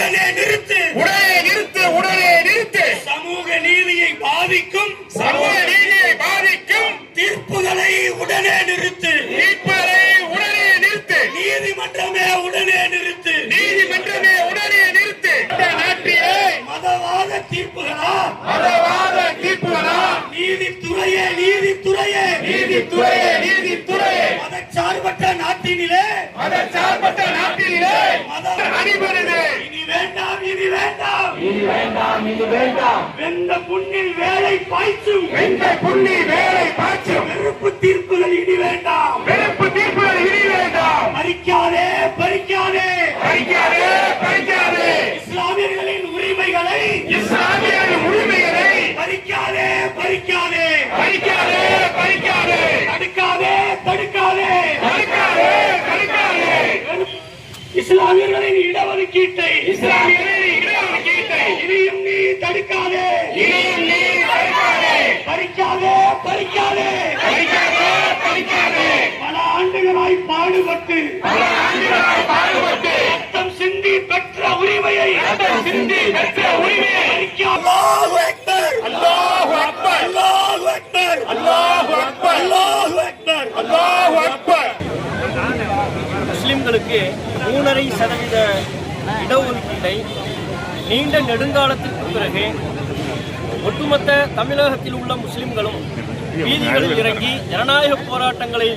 உடனே நிறுத்து, உடனே நிறுத்து, உடனே நிறுத்து. சமூக நீதியை பாதிக்கும், சமூக நீதியை பாதிக்கும் தீர்ப்புகளை உடனே நிறுத்து, தீர்ப்புகளை உடனே நிறுத்து. நீதிமன்றமே உடனே நிறுத்து, நீதிமன்றமே உடனே நிறுத்து. இந்த நாட்டிலே மதவாத தீர்ப்புகளா, மதவாத தீர்ப்புகளா, நீதித்துறையே நீதித்துறையே நீதித்துறையே நீதித்துறையே, மதச்சார்பற்ற நாட்டினிலே, மதச்சார்பற்ற நாட்டிலே மதம் அடிபடுது. இனி வேண்டாம், இனி வேண்டாம், இனி வேண்டாம், இனி வேண்டாம். வெந்த புண்ணில் வேலை பாய்ச்சும், வெந்த புண்ணி வேலை பாய்ச்சும் வெறுப்பு தீர்ப்புகள் இனி வேண்டாம், வெறுப்பு தீர்ப்புகள் இனி வேண்டாம். பறிக்காதே பறிக்காதே, பறிக்காதே பறிக்காதே, இஸ்லாமியர்களின் உரிமைகளை, இஸ்லாமியர்களின் உரிமைகளை பறிக்காதே பறிக்காதே, பறிக்காதே பறிக்காதே, தடுக்காதே தடுக்காதே, தடுக்காதே தடுக்காதே. இஸ்லாமியர்களின் இடஒதுக்கீட்டை, இஸ்லாமியர்களின் இடஒதுக்கீட்டை இனியும் நீ தடுக்காதே, இனியும் நீ தடுக்காதே, பறிக்காதே பறிக்காதே, பறிக்காதே பறிக்காதே. பல ஆண்டுகளாய் பாடுபட்டு, பல ஆண்டுகளாய் பாடுபட்டு ரத்தம் சிந்தி பெற்ற உரிமையை, ரத்தம் சிந்தி பெற்ற உரிமையை அல்லாஹு அக்பர், அல்லாஹு அக்பர், அல்லாஹு அக்பர், அல்லாஹு அக்பர், அல்லாஹு அக்பர், அல்லாஹு அக்பர். முஸ்லிம்களுக்கு 3.5% இடஒதுக்கீட்டை நீண்ட நெடுங்காலத்திற்கு பிறகு ஒட்டுமொத்த தமிழகத்தில் உள்ள முஸ்லிம்களும் வீதிகளில் இறங்கி ஜனநாயக போராட்டங்களை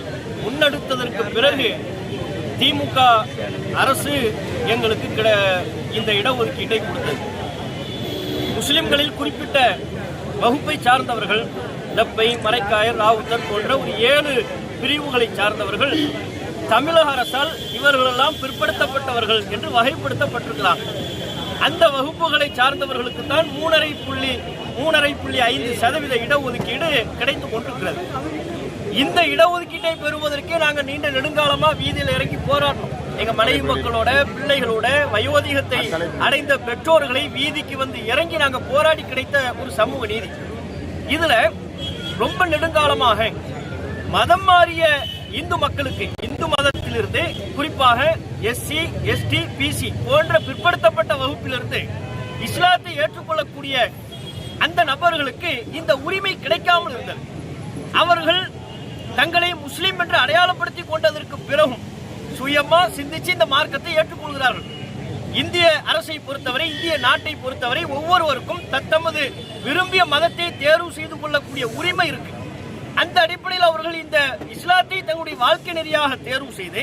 முன்னெடுத்ததற்கு பிறகு திமுக அரசு எங்களுக்கு இந்த இடஒதுக்கீட்டை கொடுத்தது. முஸ்லிம்களில் குறிப்பிட்ட வகுப்பை சார்ந்தவர்கள், லப்பை, மரைக்காயர், ராவுத்தர் போன்ற ஒரு 7 பிரிவுகளை சார்ந்தவர்கள் தமிழக அரசால் இவர்களெல்லாம் பிற்படுத்தப்பட்டவர்கள் என்று வகைப்படுத்தப்பட்டிருக்கிறார். அந்த வகுப்புகளை சார்ந்தவர்களுக்கு தான் 3.5% இடஒதுக்கீடு கிடைத்துக் கொண்டிருக்கிறது. இந்த இடஒதுக்கீட்டை பெறுவதற்கே நாங்கள் நீண்ட நெடுங்காலமா வீதியில் இறங்கி போராடணும். எங்க மனைவி மக்களோட, பிள்ளைகளோட, வயோதிகத்தை அடைந்த பெற்றோர்களை வீதிக்கு வந்து இறங்கி நாங்கள் போராடி கிடைத்த ஒரு சமூக நீதி. இதுல ரொம்ப நெடுங்காலமாக மதம் மாறிய இந்து மக்களுக்கு, இந்து மதத்திலிருந்து குறிப்பாக எஸ்சி, எஸ்டி, பிசி போன்ற பிற்படுத்தப்பட்ட வகுப்பிலிருந்து இஸ்லாத்தை ஏற்றுக்கொள்ளக்கூடிய அந்த நபர்களுக்கு இந்த உரிமை கிடைக்காமல் இருந்தது. அவர்கள் தங்களை முஸ்லிம் என்று அடையாளப்படுத்திக் கொண்டதற்கு பிறகும் சுயமா சிந்திச்சு இந்த மார்க்கத்தை ஏற்றுக்கொள்கிறார்கள். இந்திய அரசை பொறுத்தவரை, இந்திய நாட்டை பொறுத்தவரை ஒவ்வொருவருக்கும் தத்தமது விரும்பிய மதத்தை தேர்வு செய்து கொள்ளக்கூடிய உரிமை இருக்கு. அந்த அடிப்படையில் அவர்கள் இந்த இஸ்லாத்தை தங்களுடைய வாழ்க்கை நெறியாக தேர்வு செய்து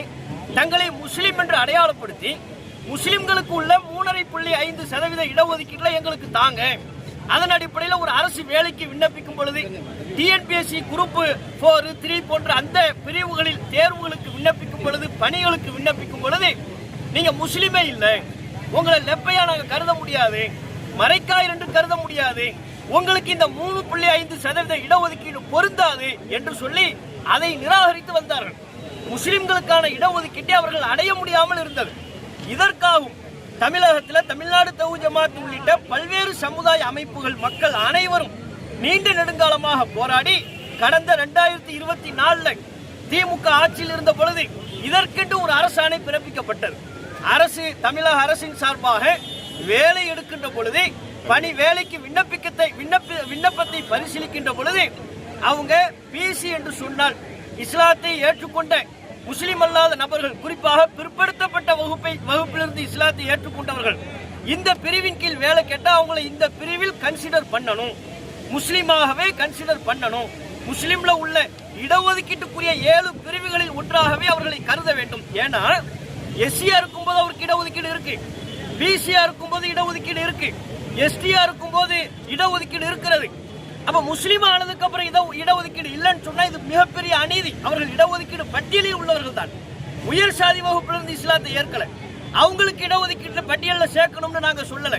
தங்களை முஸ்லிம் என்று அடையாளப்படுத்தி முஸ்லிம்களுக்கு உள்ள 3.5% இடஒதுக்கீட்டுல எங்களுக்கு தாங்க. அதன் அடிப்படையில் ஒரு அரசு வேலைக்கு விண்ணப்பிக்கும் பொழுது டிஎன்பிஎஸ்சி குரூப் 4, 3 போன்ற அந்த பிரிவுகளில் தேர்வுகளுக்கு விண்ணப்பிக்கும் பொழுது, பணிகளுக்கு விண்ணப்பிக்கும் பொழுது நீங்க முஸ்லிமே இல்லை, உங்களை லெப்பையா நாங்க கருத முடியாது, மரைக்காயர் என்று கருத முடியாது, உங்களுக்கு இந்த 3.5% இடஒதுக்கீடு பொருந்தாது என்று சொல்லி அதை நிராகரித்து வந்தார்கள். முஸ்லிம்களுக்கான இடஒதுக்கீட்டை அவர்கள் அடைய முடியாமல் இருந்தது. இதற்காகவும் தமிழகத்தில் தமிழ்நாடு தௌஹீத் ஜமாத் உள்ளிட்ட பல்வேறு சமுதாய அமைப்புகள், மக்கள் அனைவரும் நீண்ட நெடுங்காலமாக போராடி கடந்த 2024 திமுக ஆட்சியில் இருந்த பொழுது இதற்கென்று ஒரு அரசாணை பிறப்பிக்கப்பட்டது. அரசு, தமிழக அரசின் சார்பாக வேலை எடுக்கின்ற பொழுது, பணி வேலைக்கு விண்ணப்பத்தை பரிசீலிக்கின்ற பொழுது அவங்க பிசி என்று சொன்னால் இஸ்லாத்தை ஏற்றுக்கொண்ட முஸ்லிம் அல்லாத நபர்கள், குறிப்பாக பிற்படுத்தப்பட்ட வகுப்பிலிருந்து இஸ்லாத்தை ஏற்றுக்கொண்டவர்கள் இந்த பிரிவின் கீழ் வேலை கேட்டா அவங்களை இந்த பிரிவில் கன்சிடர் பண்ணணும், முஸ்லிமாகவே கன்சிடர் பண்ணணும். முஸ்லிம்ல உள்ள இடஒதுக்கீட்டுக்குரிய 7 பிரிவுகளில் ஒன்றாகவே அவர்களை கருத வேண்டும். ஏன்னா எஸ்சியா இருக்கும்போது அவருக்கு இடஒதுக்கீடு இருக்கு, பிசியா இருக்கும்போது இடஒதுக்கீடு இருக்கு, எஸ்டியா இருக்கும்போது இடஒதுக்கீடு இருக்கிறது. அப்ப முஸ்லீம் ஆனதுக்கு அப்புறம் இடஒதுக்கீடு இல்லைன்னு சொன்னா இது மிகப்பெரிய அநீதி. அவர்கள் இடஒதுக்கீடு பட்டியலில் உள்ளவர்கள் தான். உயர் சாதி வகுப்பிலிருந்து இஸ்லாத்தை ஏற்கல, அவங்களுக்கு இடஒதுக்கீடு பட்டியலில் சேர்க்கணும்னு நாங்க சொல்லல.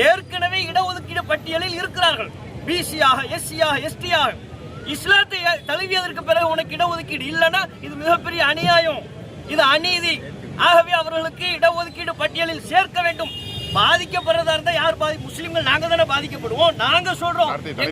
ஏற்கனவே இடஒதுக்கீடு பட்டியலில் இருக்கிறார்கள். பிசியாக, எஸ்சியாக, எஸ்டியாக இஸ்லாத்தை தழுவியதற்கு பிறகு உனக்கு இடஒதுக்கீடு இல்லைன்னா இது மிகப்பெரிய அநியாயம், இது அநீதி. ஆகவே அவர்களுக்கு இடஒதுக்கீடு பட்டியலில் சேர்க்க வேண்டும். பாதிக்கப்படுறதா இருந்தா யார் முஸ்லிம்கள் நாங்க தானே பாதிக்கப்படுவோம். நாங்க சொல்றோம்